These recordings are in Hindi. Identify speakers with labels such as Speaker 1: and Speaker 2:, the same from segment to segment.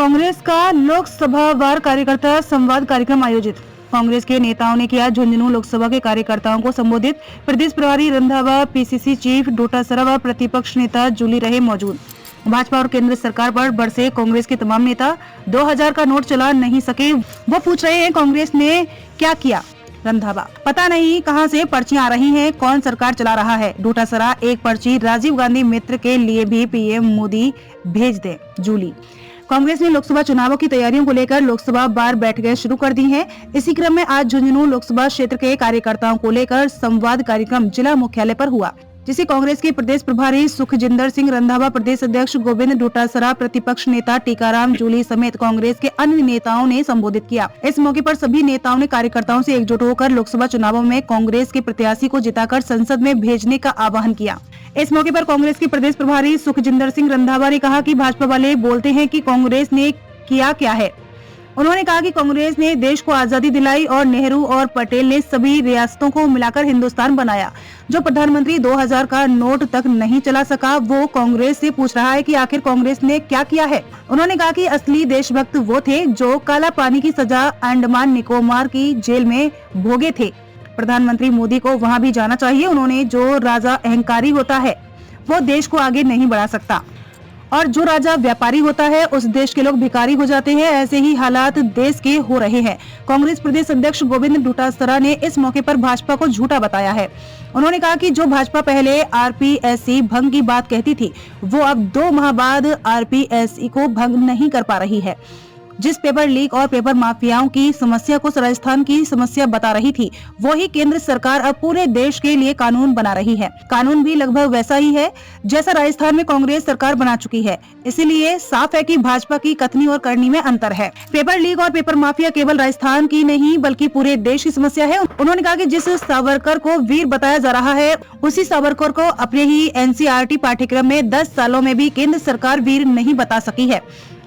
Speaker 1: कांग्रेस का लोकसभा वार कार्यकर्ता संवाद कार्यक्रम आयोजित। कांग्रेस के नेताओं ने किया झुंझुनू लोकसभा के कार्यकर्ताओं को संबोधित। प्रदेश प्रभारी रंधावा, पीसीसी चीफ डोटासरा व प्रतिपक्ष नेता जूली रहे मौजूद। भाजपा और केंद्र सरकार पर बरसे कांग्रेस के तमाम नेता। 2000 का नोट चला नहीं सके, वो पूछ रहे हैं कांग्रेस ने क्या किया। रंधावा, पता नहीं कहां से पर्चियां आ रही हैं, कौन सरकार चला रहा है। डोटासरा, एक पर्ची राजीव गांधी मित्र के लिए भी पीएम मोदी भेज दे। जूली, कांग्रेस ने लोकसभा चुनावों की तैयारियों को लेकर लोकसभा बार बैठकें शुरू कर दी हैं। इसी क्रम में आज झुंझुनू लोकसभा क्षेत्र के कार्यकर्ताओं को लेकर संवाद कार्यक्रम जिला मुख्यालय पर हुआ, जिसे कांग्रेस के प्रदेश प्रभारी सुखजिंदर सिंह रंधावा, प्रदेश अध्यक्ष गोविंद डोटासरा, प्रतिपक्ष नेता टीकाराम जूली समेत कांग्रेस के अन्य नेताओं ने संबोधित किया। इस मौके पर सभी नेताओं ने कार्यकर्ताओं से एकजुट होकर लोकसभा चुनावों में कांग्रेस के प्रत्याशी को जिताकर संसद में भेजने का आह्वान किया। इस मौके पर कांग्रेस के प्रदेश प्रभारी सुखजिंदर सिंह रंधावा ने कहा कि भाजपा वाले बोलते हैं कि कांग्रेस ने किया क्या है। उन्होंने कहा कि कांग्रेस ने देश को आजादी दिलाई और नेहरू और पटेल ने सभी रियासतों को मिलाकर हिंदुस्तान बनाया। जो प्रधानमंत्री 2000 का नोट तक नहीं चला सका, वो कांग्रेस से पूछ रहा है कि आखिर कांग्रेस ने क्या किया है। उन्होंने कहा कि असली देशभक्त वो थे जो काला पानी की सजा अंडमान निकोबार की जेल में भोगे थे। प्रधानमंत्री मोदी को वहाँ भी जाना चाहिए। उन्होंने जो राजा अहंकारी होता है वो देश को आगे नहीं बढ़ा सकता, और जो राजा व्यापारी होता है उस देश के लोग भिखारी हो जाते हैं। ऐसे ही हालात देश के हो रहे हैं। कांग्रेस प्रदेश अध्यक्ष गोविंद डोटासरा ने इस मौके पर भाजपा को झूठा बताया है। उन्होंने कहा कि जो भाजपा पहले आरपीएससी भंग की बात कहती थी, वो अब 2 माह बाद आरपीएससी को भंग नहीं कर पा रही है। जिस पेपर लीक और पेपर माफियाओं की समस्या को राजस्थान की समस्या बता रही थी, वही केंद्र सरकार अब पूरे देश के लिए कानून बना रही है। कानून भी लगभग वैसा ही है जैसा राजस्थान में कांग्रेस सरकार बना चुकी है। इसीलिए साफ है कि भाजपा की कथनी और करनी में अंतर है। पेपर लीक और पेपर माफिया केवल राजस्थान की नहीं बल्कि पूरे देश की समस्या है। उन्होंने कहा कि जिस सावरकर को वीर बताया जा रहा है, उसी सावरकर को अपने ही एनसीईआरटी पाठ्यक्रम में 10 सालों में भी केंद्र सरकार वीर नहीं बता सकी है।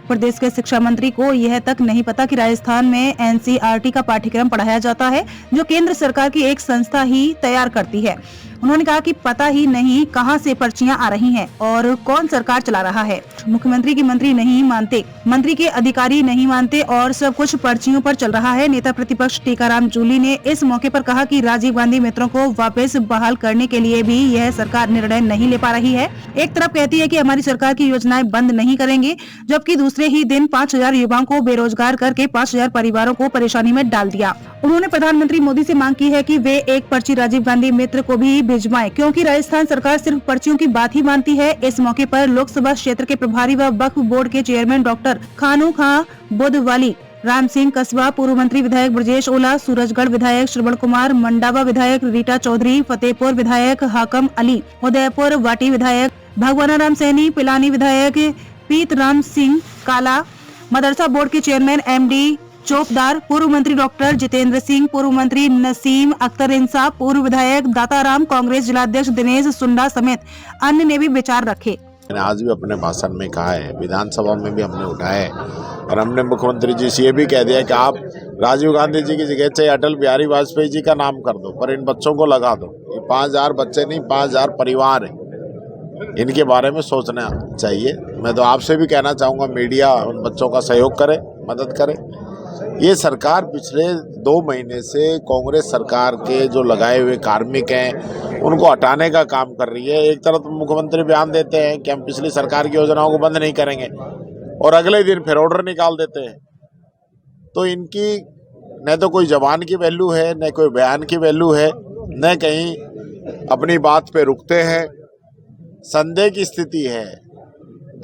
Speaker 1: प्रदेश के शिक्षा मंत्री को यह तक नहीं पता कि राजस्थान में एनसीईआरटी का पाठ्यक्रम पढ़ाया जाता है, जो केंद्र सरकार की एक संस्था ही तैयार करती है। उन्होंने कहा कि पता ही नहीं कहां से पर्चियां आ रही हैं और कौन सरकार चला रहा है। मुख्यमंत्री की मंत्री नहीं मानते, मंत्री के अधिकारी नहीं मानते और सब कुछ पर्चियों पर चल रहा है। नेता प्रतिपक्ष टीकाराम जूली ने इस मौके पर कहा कि राजीव गांधी मित्रों को वापस बहाल करने के लिए भी यह सरकार निर्णय नहीं ले पा रही है। एक तरफ कहती है कि हमारी सरकार की योजनाएं बंद नहीं करेंगे, जबकि दूसरे ही दिन 5000 युवाओं को बेरोजगार करके 5000 परिवारों को परेशानी में डाल दिया। उन्होंने प्रधानमंत्री मोदी से मांग की है कि वे एक पर्ची राजीव गांधी मित्र को भी भिजवाएं, क्योंकि राजस्थान सरकार सिर्फ पर्चियों की बात ही मानती है। इस मौके पर लोकसभा क्षेत्र के प्रभारी व वक्फ बोर्ड के चेयरमैन डॉक्टर खानू खां बुद्धवाली, राम सिंह कसबा, पूर्व मंत्री विधायक ब्रजेश ओला, सूरजगढ़ विधायक श्रवण कुमार, मंडावा विधायक रीटा चौधरी, फतेहपुर विधायक हाकम अली, उदयपुर वाटी विधायक भगवाना राम सैनी, पिलानी विधायक पीतराम सिंह काला, मदरसा बोर्ड के चेयरमैन एमडी चौपदार, पूर्व मंत्री डॉक्टर जितेंद्र सिंह, पूर्व मंत्री नसीम अख्तर इंसाफ, पूर्व विधायक दाताराम, कांग्रेस जिलाध्यक्ष दिनेश सुंडा समेत अन्य ने भी विचार रखे।
Speaker 2: मैंने आज भी अपने भाषण में कहा है, विधानसभा में भी हमने उठाया है और हमने मुख्यमंत्री जी से ये भी कह दिया कि आप राजीव गांधी जी की जगह से अटल बिहारी वाजपेयी जी का नाम कर दो, पर इन बच्चों को लगा दो। ये 5000 बच्चे नहीं, 5000 परिवार हैं, इनके बारे में सोचना चाहिए। मैं तो आपसे भी कहना चाहूँगा, मीडिया उन बच्चों का सहयोग करे, मदद करे। ये सरकार पिछले 2 महीने से कांग्रेस सरकार के जो लगाए हुए कार्मिक हैं उनको हटाने का काम कर रही है। एक तरफ मुख्यमंत्री बयान देते हैं कि हम पिछली सरकार की योजनाओं को बंद नहीं करेंगे और अगले दिन फिर ऑर्डर निकाल देते हैं। तो इनकी न तो कोई जबान की वैल्यू है, न कोई बयान की वैल्यू है, न कहीं अपनी बात पे रुकते हैं। संदेह की स्थिति है,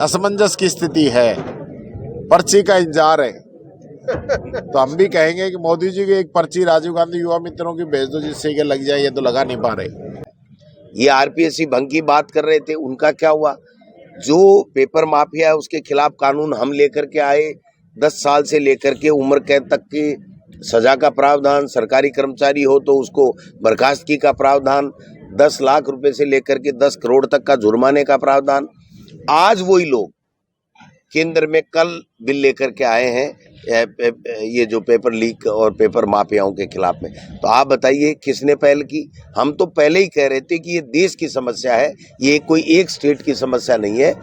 Speaker 2: असमंजस की स्थिति है, पर्ची का इंतजार है। तो हम भी कहेंगे कि मोदी जी की एक पर्ची राजीव गांधी युवा मित्रों की भेज दो, जिससे कि लग जाए। ये तो लगा नहीं पा रहे।
Speaker 3: ये आरपीएससी भंग की बात कर रहे थे, उनका क्या हुआ? जो पेपर माफिया है उसके खिलाफ कानून हम लेकर के आए। 10 साल से लेकर के उम्र कैद तक की सजा का प्रावधान, सरकारी कर्मचारी हो तो उसको बर्खास्तगी का प्रावधान, 10 लाख रुपए से लेकर के 10 करोड़ तक का जुर्माने का प्रावधान। आज वही लोग केंद्र में कल बिल लेकर के आए हैं ये जो पेपर लीक और पेपर माफियाओं के खिलाफ में। तो आप बताइए किसने पहल की? हम तो पहले ही कह रहे थे कि ये देश की समस्या है, ये कोई एक स्टेट की समस्या नहीं है।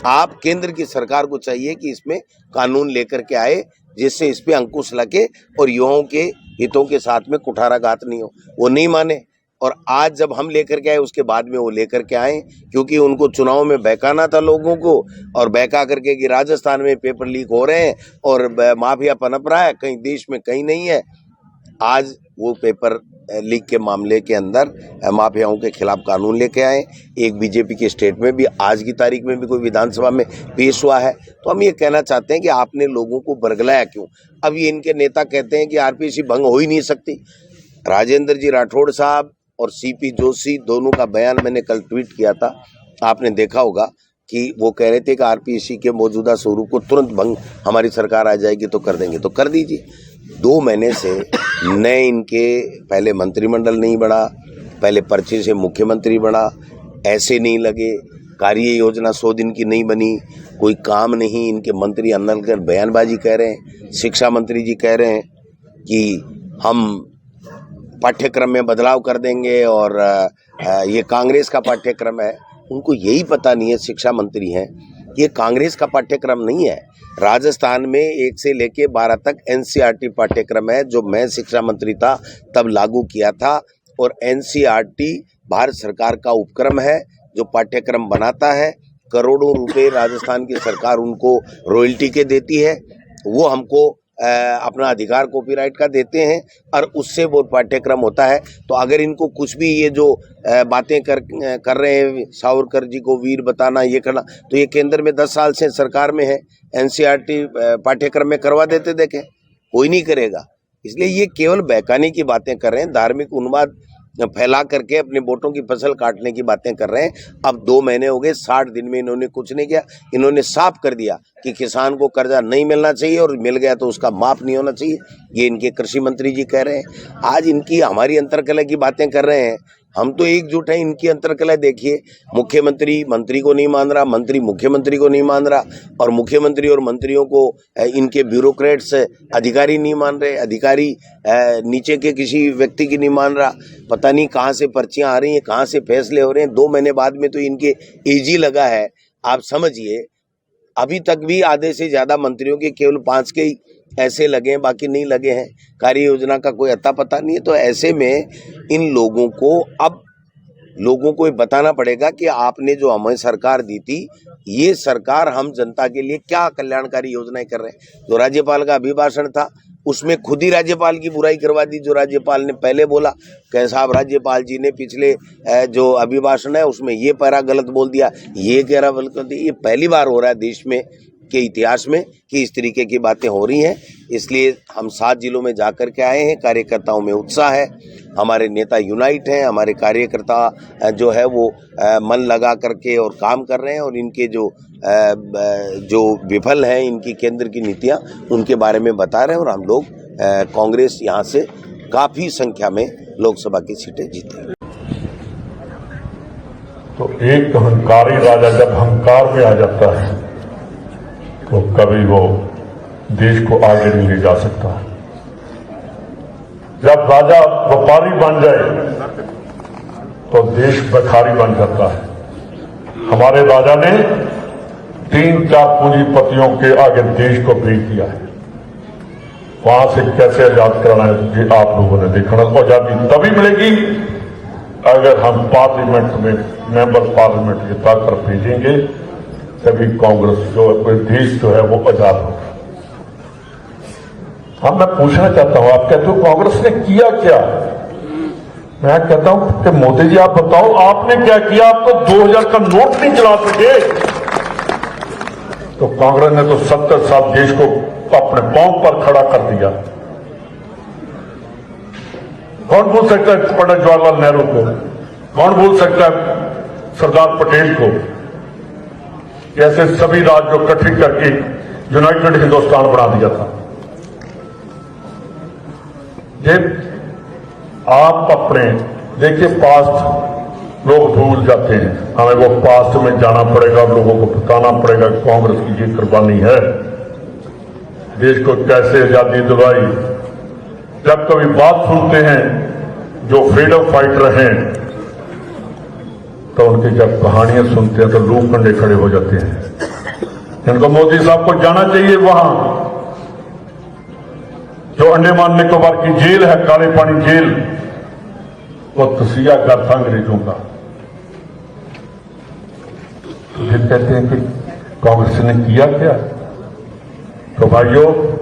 Speaker 3: आप केंद्र की सरकार को चाहिए कि इसमें कानून लेकर के आए जिससे इस पे अंकुश लगे और युवाओं के हितों के साथ में कुठाराघात नहीं हो। वो नहीं माने और आज जब हम लेकर के आए उसके बाद में वो लेकर के आए, क्योंकि उनको चुनाव में बहकाना था लोगों को, और बहका करके कि राजस्थान में पेपर लीक हो रहे हैं और माफिया पनप रहा है, कहीं देश में कहीं नहीं है। आज वो पेपर लीक के मामले के अंदर माफियाओं के खिलाफ कानून लेके आए। एक बीजेपी के स्टेट में भी आज की तारीख में भी कोई विधानसभा में पेश हुआ है। तो हम ये कहना चाहते हैं कि आपने लोगों को बरगलाया क्यों? अब ये इनके नेता कहते हैं कि आरपीसी भंग हो ही नहीं सकती। राजेंद्र जी राठौड़ साहब और सीपी जोशी दोनों का बयान मैंने कल ट्वीट किया था, आपने देखा होगा कि वो कह रहे थे कि आरपीसी के मौजूदा स्वरूप को तुरंत भंग हमारी सरकार आ जाएगी तो कर देंगे, तो कर दीजिए। 2 महीने से न इनके पहले मंत्रिमंडल नहीं बढ़ा, पहले पर्चे से मुख्यमंत्री बना, ऐसे नहीं लगे, कार्य योजना 100 दिन की नहीं बनी, कोई काम नहीं। इनके मंत्री अंदर कर बयानबाजी कह रहे हैं। शिक्षा मंत्री जी कह रहे हैं कि हम पाठ्यक्रम में बदलाव कर देंगे और ये कांग्रेस का पाठ्यक्रम है। उनको यही पता नहीं है, शिक्षा मंत्री हैं, ये कांग्रेस का पाठ्यक्रम नहीं है। राजस्थान में 1 से लेके 12 तक एनसीईआरटी पाठ्यक्रम है, जो मैं शिक्षा मंत्री था तब लागू किया था। और एनसीईआरटी भारत सरकार का उपक्रम है जो पाठ्यक्रम बनाता है। करोड़ों रुपए राजस्थान की सरकार उनको रॉयल्टी के देती है, वो हमको अपना अधिकार कॉपीराइट का देते हैं और उससे वो पाठ्यक्रम होता है। तो अगर इनको कुछ भी ये जो बातें कर रहे हैं, सावरकर जी को वीर बताना, ये करना, तो ये केंद्र में 10 साल से सरकार में है, एनसीईआरटी पाठ्यक्रम में करवा देते, देखें कोई नहीं करेगा। इसलिए ये केवल बहकाने की बातें कर रहे हैं, धार्मिक उन्माद फैला करके अपने वोटों की फसल काटने की बातें कर रहे हैं। अब 2 महीने हो गए, 60 दिन में इन्होंने कुछ नहीं किया। इन्होंने साफ कर दिया कि किसान को कर्जा नहीं मिलना चाहिए और मिल गया तो उसका माफ नहीं होना चाहिए। ये इनके कृषि मंत्री जी कह रहे हैं। आज इनकी हमारी अंतर्कलह की बातें कर रहे हैं, हम तो एकजुट हैं। इनकी अंतर्कलह देखिए, मुख्यमंत्री मंत्री को नहीं मान रहा, मंत्री मुख्यमंत्री को नहीं मान रहा, और मुख्यमंत्री और मंत्रियों को इनके ब्यूरोक्रेट्स अधिकारी नहीं मान रहे, अधिकारी नीचे के किसी व्यक्ति की नहीं मान रहा। पता नहीं कहाँ से पर्चियां आ रही हैं, कहाँ से फैसले हो रहे हैं। 2 महीने बाद में तो इनके एजी लगा है। आप समझिए, अभी तक भी आधे से ज्यादा मंत्रियों के केवल 5 के ही ऐसे लगे हैं, बाकी नहीं लगे हैं। कार्य योजना का कोई अता पता नहीं है। तो ऐसे में इन लोगों को अब लोगों को ये बताना पड़ेगा कि आपने जो हमें सरकार दी थी, ये सरकार हम जनता के लिए क्या कल्याणकारी योजनाएं कर रहे हैं। जो राज्यपाल का अभिभाषण था उसमें खुद ही राज्यपाल की बुराई करवा दी। जो राज्यपाल ने पहले बोला कि साहब राज्यपाल जी ने पिछले जो अभिभाषण है उसमें ये पैरा गलत बोल दिया, ये कह रहा गलत। ये पहली बार हो रहा है देश में के इतिहास में कि इस तरीके की बातें हो रही हैं। इसलिए हम 7 जिलों में जाकर के आए हैं। कार्यकर्ताओं में उत्साह है, हमारे नेता यूनाइट हैं, हमारे कार्यकर्ता जो है वो मन लगा करके और काम कर रहे हैं। और इनके जो विफल हैं इनकी केंद्र की नीतियां, उनके बारे में बता रहे हैं। और हम लोग कांग्रेस यहाँ से काफ़ी संख्या में लोकसभा की सीटें जीते।
Speaker 4: तो एक अहंकारी राजा जब अहंकार में आ जाता है तो कभी वो देश को आगे नहीं ले जा सकता। जब राजा व्यापारी बन जाए तो देश भिखारी बन जाता है। हमारे राजा ने 3-4 पूंजीपतियों के आगे देश को बेच दिया है। वहां से कैसे आजाद कराना है ये आप लोगों ने देखना। आजादी तभी मिलेगी अगर हम पार्लियामेंट में मेंबर पार्लियामेंट जिता कर भेजेंगे, तभी कांग्रेस जो देश जो है वो आजाद होगा। हम मैं पूछना चाहता हूं, आप कहते हो कांग्रेस ने किया क्या? मैं कहता हूं कि मोदी जी आप बताओ आपने क्या किया? आप तो 2000 का नोट नहीं चला सके। तो कांग्रेस ने तो 70 साल देश को अपने पांव पर खड़ा कर दिया। कौन भूल सकता है पंडित जवाहरलाल नेहरू को? कौन भूल सकता है सरदार पटेल को? ऐसे सभी राज्यों को इकट्ठी करके यूनाइटेड हिंदुस्तान बना दिया था। ये आप अपने देखिए पास्ट लोग भूल जाते हैं, हमें वो पास्ट में जाना पड़ेगा, लोगों को बताना पड़ेगा कांग्रेस की ये कुर्बानी है, देश को कैसे आजादी दिलवाई। जब कभी बात सुनते हैं जो फ्रीडम फाइटर हैं तो उनकी जब कहानियां सुनते हैं तो लू कंडे खड़े हो जाते हैं। इनको मोदी साहब को जाना चाहिए वहां जो अंडमान निकोबार की जेल है, काले पानी जेल, वो तसिया घर था अंग्रेजों का। तो फिर कहते हैं कि कांग्रेस ने किया क्या? तो भाइयों,